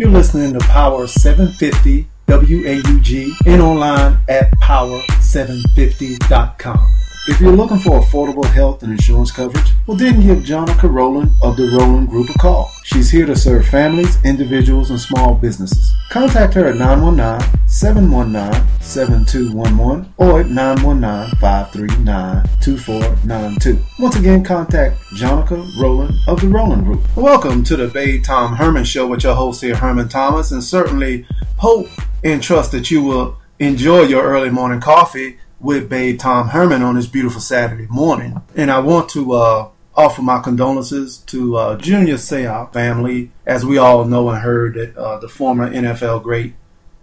You're listening to Power 750 WAUG and online at power750.com. If you're looking for affordable health and insurance coverage, well then give Jonica Rowland of the Rowland Group a call. She's here to serve families, individuals, and small businesses. Contact her at 919-719-7211 or at 919-539-2492. Once again, contact Jonica Rowland of the Rowland Group. Welcome to the BabethomHerman Show with your host here, Herman Thomas, and certainly hope and trust that you will enjoy your early morning coffee with BabethomHerman on this beautiful Saturday morning. And I want to offer my condolences to Junior Seau family. As we all know and heard that the former NFL great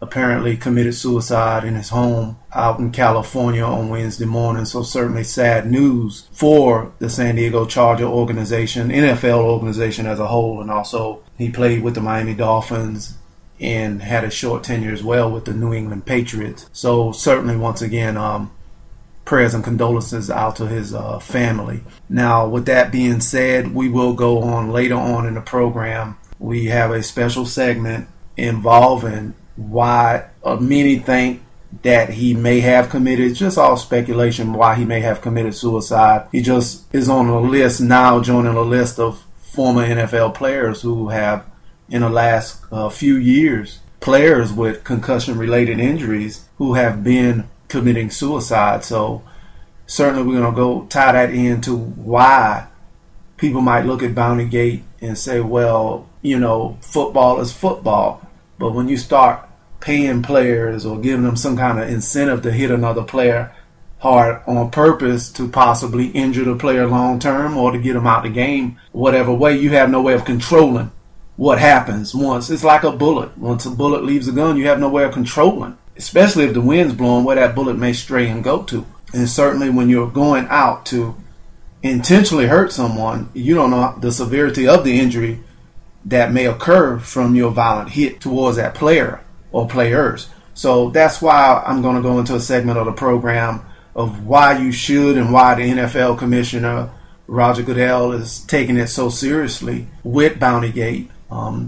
apparently committed suicide in his home out in California on Wednesday morning. So certainly sad news for the San Diego Charger organization, NFL organization as a whole. And also he played with the Miami Dolphins and had a short tenure as well with the New England Patriots. So certainly, once again, prayers and condolences out to his family. Now, with that being said, we will go on later on in the program. We have a special segment involving why many think that he may have committed, just all speculation, why he may have committed suicide. He just is on a list now, joining a list of former NFL players who have, in the last few years, players with concussion-related injuries who have been committing suicide. So certainly we're going to go tie that into why people might look at Bountygate and say, well, you know, football is football. But when you start paying players or giving them some kind of incentive to hit another player hard on purpose to possibly injure the player long-term or to get them out the game, whatever way, you have no way of controlling what happens once. It's like a bullet. Once a bullet leaves a gun, you have no way of controlling, especially if the wind's blowing, where that bullet may stray and go to. And certainly when you're going out to intentionally hurt someone, you don't know the severity of the injury that may occur from your violent hit towards that player or players. So that's why I'm going to go into a segment of the program of why you should and why the NFL commissioner, Roger Goodell, is taking it so seriously with Bountygate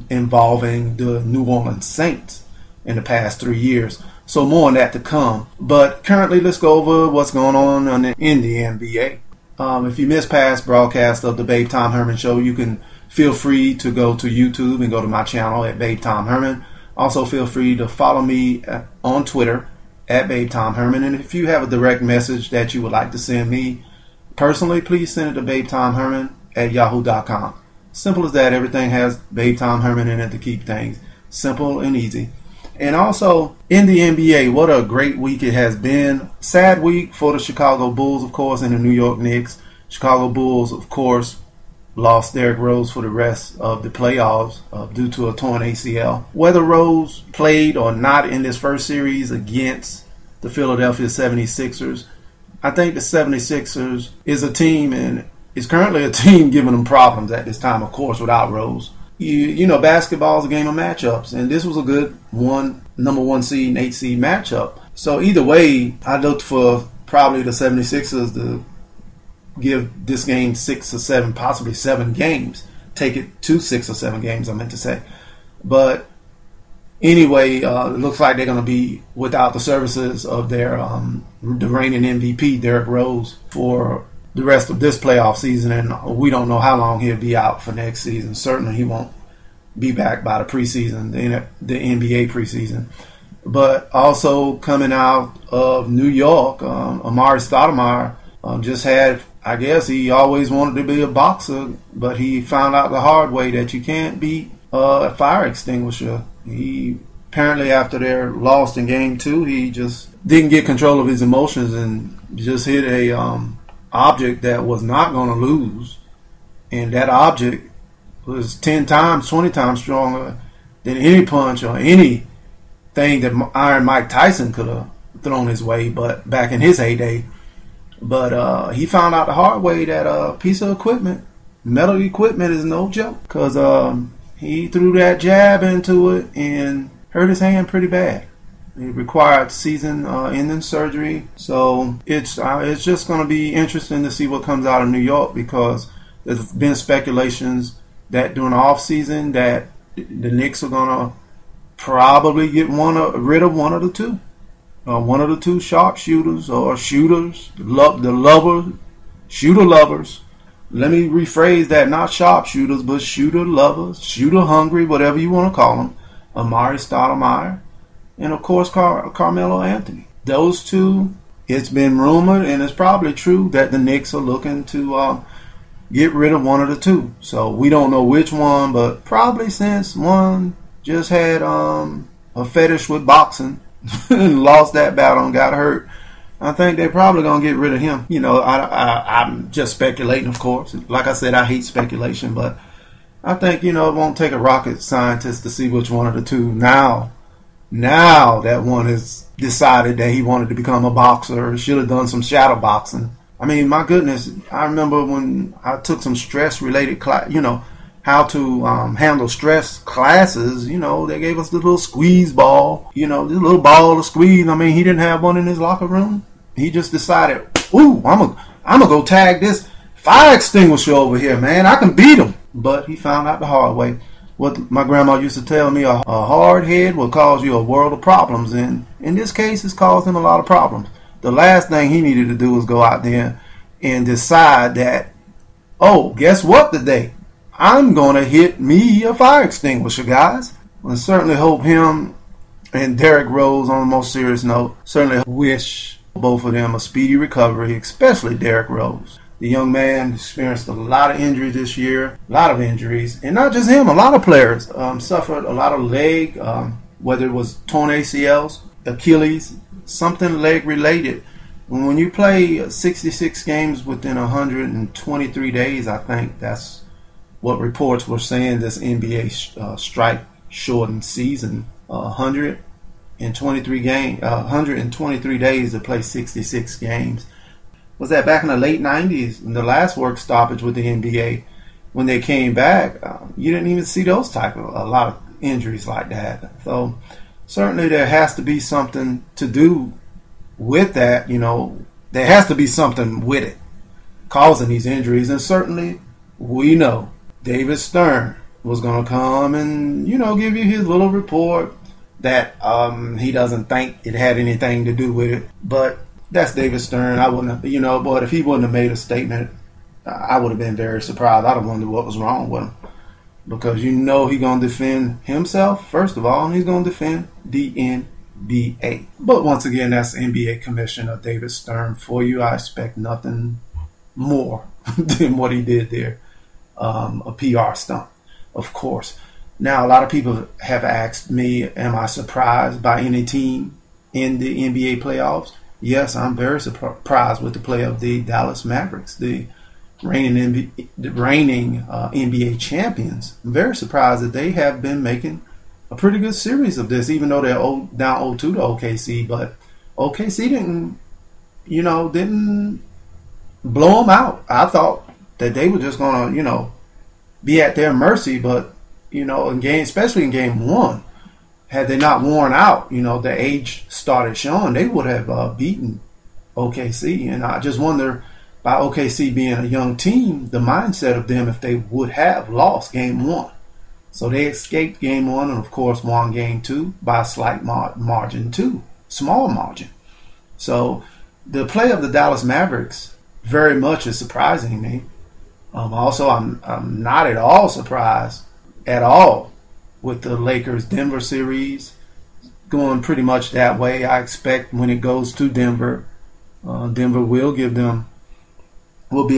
involving the New Orleans Saints in the past 3 years. So more on that to come. But currently, let's go over what's going on in the NBA. If you missed past broadcast of the BabethomHerman Show, you can feel free to go to YouTube and go to my channel at BabethomHerman. Also, feel free to follow me on Twitter at BabethomHerman. And if you have a direct message that you would like to send me personally, please send it to BabethomHerman@yahoo.com. Simple as that. Everything has BabethomHerman in it to keep things simple and easy. And also, in the NBA, what a great week it has been. Sad week for the Chicago Bulls, of course, and the New York Knicks. Chicago Bulls, of course, lost Derrick Rose for the rest of the playoffs due to a torn ACL. Whether Rose played or not in this first series against the Philadelphia 76ers, I think the 76ers is a team, and is currently a team giving them problems at this time, of course, without Rose. You know, basketball is a game of matchups, and this was a good number 1 seed and 8 seed matchup. So either way, I looked for probably the 76ers to give this game 6 or 7, possibly 7 games. Take it to 6 or 7 games, I meant to say. But anyway, it looks like they're going to be without the services of their the reigning MVP, Derrick Rose, for the rest of this playoff season, and we don't know how long he'll be out for next season. Certainly he won't be back by the preseason, the NBA preseason. But also coming out of New York, Amari Stoudemire just had, I guess he always wanted to be a boxer, but he found out the hard way that you can't beat a fire extinguisher. He apparently, after their loss in Game 2, he just didn't get control of his emotions and just hit a object that was not going to lose, and that object was 10 times, 20 times stronger than any punch or anything that Iron Mike Tyson could have thrown his way, but back in his heyday. But he found out the hard way that a piece of equipment, metal equipment, is no joke, because he threw that jab into it and hurt his hand pretty bad. It required season-ending surgery. So it's just going to be interesting to see what comes out of New York, because there's been speculations that during the off season that the Knicks are gonna probably get rid of one of the two. One of the two sharpshooters or shooters, shooter lovers. Let me rephrase that, not sharpshooters, but shooter lovers, shooter hungry, whatever you want to call them. Amari Stoudemire, and of course Carmelo Anthony. Those two, it's been rumored, and it's probably true, that the Knicks are looking to get rid of one of the two. So we don't know which one, but probably since one just had a fetish with boxing and lost that battle and got hurt, I think they're probably going to get rid of him. You know, I'm just speculating, of course. Like I said, I hate speculation, but I think, you know, it won't take a rocket scientist to see which one of the two. Now that one has decided that he wanted to become a boxer, should have done some shadow boxing. I mean, my goodness, I remember when I took some stress-related class, you know, how to handle stress classes. You know, they gave us the little squeeze ball, you know, this little ball to squeeze. I mean, he didn't have one in his locker room. He just decided, ooh, I'm gonna go tag this fire extinguisher over here, man. I can beat him. But he found out the hard way. What my grandma used to tell me, a hard head will cause you a world of problems. And in this case, it's caused him a lot of problems. The last thing he needed to do was go out there and decide that, oh, guess what today? I'm going to hit me a fire extinguisher, guys. I certainly hope him and Derrick Rose, on a most serious note, certainly wish both of them a speedy recovery, especially Derrick Rose. The young man experienced a lot of injuries this year, a lot of injuries. And not just him, a lot of players suffered a lot of leg, whether it was torn ACLs, Achilles, something leg related. When you play 66 games within 123 days, I think that's what reports were saying, this NBA strike shortened season, 123 days to play 66 games. Was that back in the late 90s, in the last work stoppage with the NBA? When they came back, you didn't even see those type of, a lot of injuries like that. So certainly there has to be something to do with that. You know, there has to be something with it causing these injuries. And certainly we know David Stern was going to come and, you know, give you his little report that he doesn't think it had anything to do with it. But that's David Stern. I wouldn't have, you know, but if he wouldn't have made a statement, I would have been very surprised. I'd have wondered what was wrong with him. Because you know he's going to defend himself, first of all, and he's going to defend the NBA. But once again, that's NBA Commissioner David Stern for you. I expect nothing more than what he did there. A PR stunt, of course. Now, a lot of people have asked me, am I surprised by any team in the NBA playoffs? Yes, I'm very surprised with the play of the Dallas Mavericks, the reigning NBA champions. I'm very surprised that they have been making a pretty good series of this, even though they're down 0-2 to OKC. But OKC didn't blow them out. I thought that they were just going to, be at their mercy. But, especially in game one, had they not worn out, the age started showing, they would have beaten OKC. And I just wonder, by OKC being a young team, the mindset of them if they would have lost game one. So they escaped game one and, of course, won game two by a slight margin too, small margin. So the play of the Dallas Mavericks very much is surprising me. Also, I'm not at all surprised at all with the Lakers-Denver series going pretty much that way. I expect when it goes to Denver, Denver will be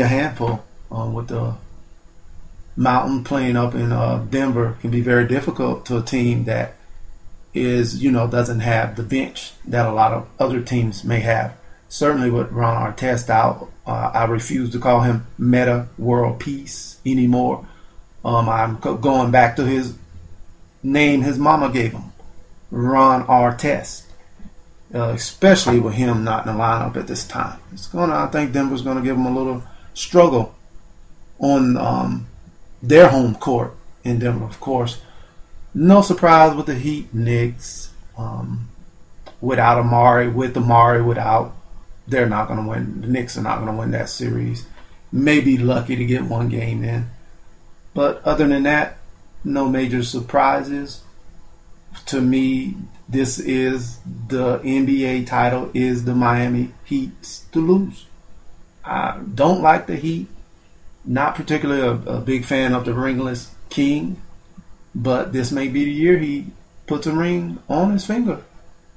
a handful with the Mountain playing up in Denver can be very difficult to a team that is, doesn't have the bench that a lot of other teams may have. Certainly with Ron Artest out, I refuse to call him Meta World Peace anymore. I'm going back to his name his mama gave him, Ron Artest. Especially with him not in the lineup at this time. I think Denver's going to give him a little struggle on their home court in Denver, of course. No surprise with the Heat, Knicks. Without Amari, without, they're not going to win. The Knicks are not going to win that series. Maybe lucky to get one game in. But other than that, no major surprises. To me, this is the NBA title is the Miami Heat's to lose. I don't like the Heat. Not particularly a big fan of the ringless king, but this may be the year he puts a ring on his finger,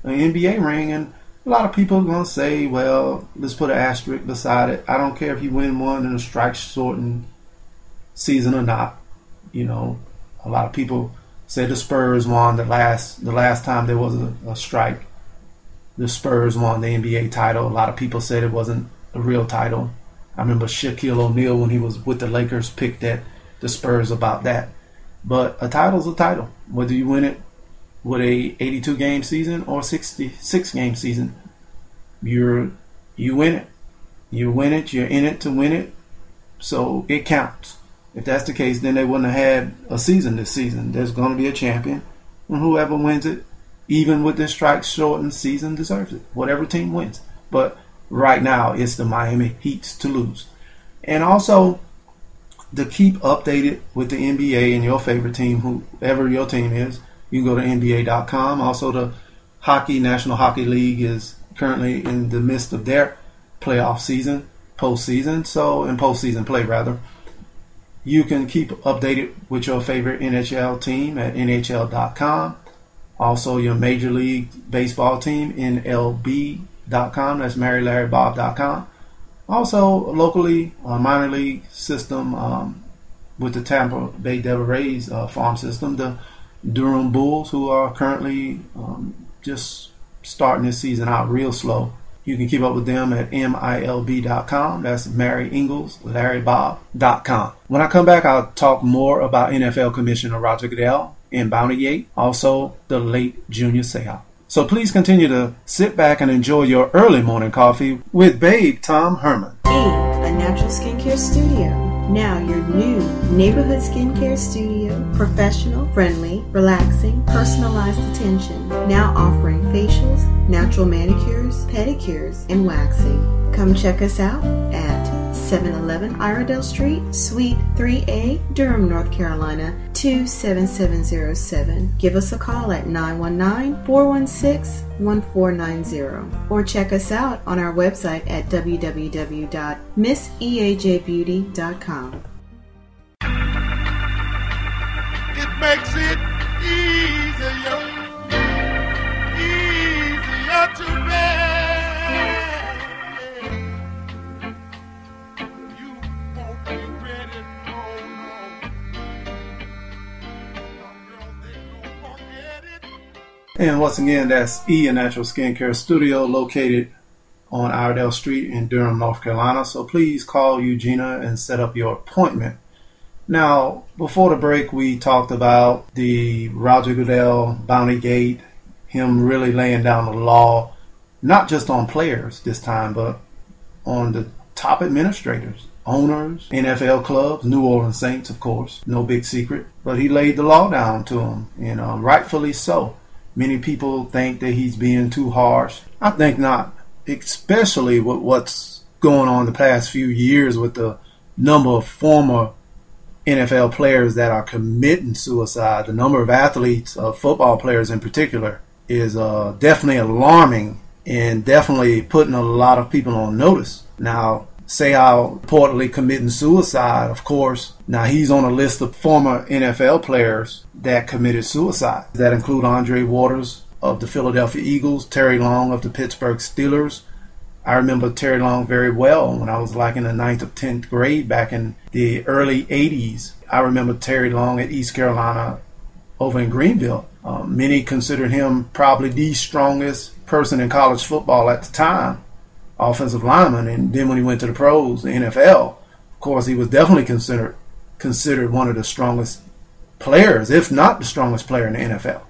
an NBA ring, and a lot of people are going to say, well, let's put an asterisk beside it. I don't care if you win one in a strike-shortened season or not. You know, a lot of people say the Spurs won the last time there was a strike. The Spurs won the NBA title. A lot of people said it wasn't a real title. I remember Shaquille O'Neal, when he was with the Lakers, picked at the Spurs about that. But a title's a title. Whether you win it with a 82-game season or 66-game season, you win it. You win it. You're in it to win it. So it counts. If that's the case, then they wouldn't have had a season this season. There's going to be a champion. And whoever wins it, even with this strike-shortened season, deserves it. Whatever team wins. But right now, it's the Miami Heat's to lose. And also, to keep updated with the NBA and your favorite team, whoever your team is, you can go to NBA.com. Also, the National Hockey League is currently in the midst of their playoff season, postseason. So, in postseason play, rather. You can keep updated with your favorite NHL team at NHL.com. Also, your Major League Baseball team, MLB.com. That's MaryLarryBob.com. Also, locally, minor league system with the Tampa Bay Devil Rays farm system, the Durham Bulls, who are currently just starting this season out real slow. You can keep up with them at MILB.com. That's MaryInglesLarryBob.com. When I come back, I'll talk more about NFL Commissioner Roger Goodell in Bounty Gate, also the late Junior Seau. So please continue to sit back and enjoy your early morning coffee with BabethomHerman. A natural skincare studio. Now your new neighborhood skincare studio. Professional, friendly, relaxing, personalized attention. Now offering facials, natural manicures, pedicures, and waxing. Come check us out at 711 Iredell Street, Suite 3A, Durham, North Carolina, 27707. Give us a call at 919-416-1490 or check us out on our website at www.misseajbeauty.com. It makes it easier to bear. And once again, that's a Natural Skincare Studio located on Iredell Street in Durham, North Carolina. So please call Eugenia and set up your appointment. Now, before the break, we talked about the Roger Goodell Bounty Gate, him really laying down the law, not just on players this time, but on the top administrators, owners, NFL clubs, New Orleans Saints, of course, no big secret. But he laid the law down to them, and rightfully so. Many people think that he's being too harsh. I think not, especially with what's going on the past few years with the number of former NFL players that are committing suicide. The number of athletes, football players in particular, is definitely alarming and definitely putting a lot of people on notice. Now, Seau reportedly committing suicide, of course. Now, he's on a list of former NFL players that committed suicide. That include Andre Waters of the Philadelphia Eagles, Terry Long of the Pittsburgh Steelers. I remember Terry Long very well when I was like in the 9th or 10th grade back in the early 80s. I remember Terry Long at East Carolina over in Greenville. Many considered him probably the strongest person in college football at the time, offensive lineman. And then when he went to the pros, the NFL, of course, he was definitely considered one of the strongest players, if not the strongest player in the NFL.